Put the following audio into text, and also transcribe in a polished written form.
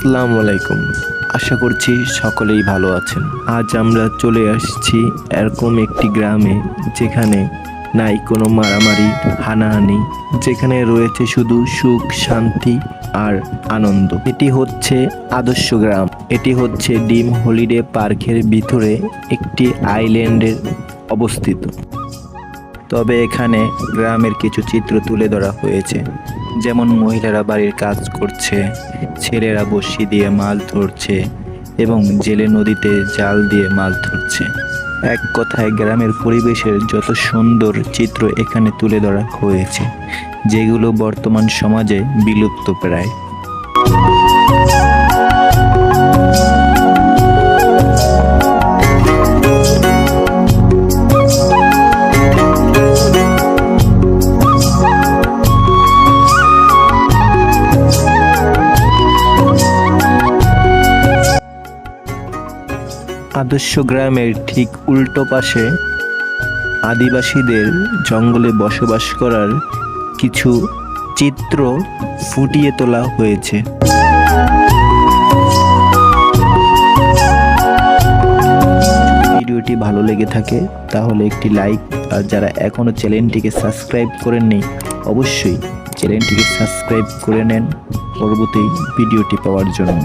আসসালামু আলাইকুম। আশা করছি সকলেই ভালো আছেন। আজ আমরা চলে আসছি এরকম একটি গ্রামে যেখানে নাই কোনো মারামারি, হানাহানি, যেখানে রয়েছে শুধু সুখ, শান্তি আর আনন্দ। এটি হচ্ছে আদর্শ গ্রাম। এটি হচ্ছে ডিম হলিডে পার্কের ভিতরে একটি আইল্যান্ডের অবস্থিত। তবে এখানে গ্রামের কিছু চিত্র তুলে ধরা হয়েছে, যেমন মহিলারা বাড়ির কাজ করছে, ছেলেরা বড়শি দিয়ে মাছ ধরছে এবং জেলে নদীতে জাল দিয়ে মাছ ধরছে। এক কথায় গ্রামের পরিবেশের যত সুন্দর চিত্র এখানে তুলে ধরা হয়েছে, যেগুলো বর্তমান সমাজে বিলুপ্ত প্রায়। আদর্শ গ্রামের ঠিক উল্টো পাশে আদিবাসীদের জঙ্গলে বসবাস করার কিছু চিত্র ফুটিয়ে তোলা হয়েছে। ভিডিওটি ভালো লেগে থাকে তাহলে একটি লাইক, আর যারা এখনো চ্যানেলটিকে সাবস্ক্রাইব করেননি অবশ্যই চ্যানেলটিকে সাবস্ক্রাইব করে নেন পরবর্তী ভিডিওটি পাওয়ার জন্য।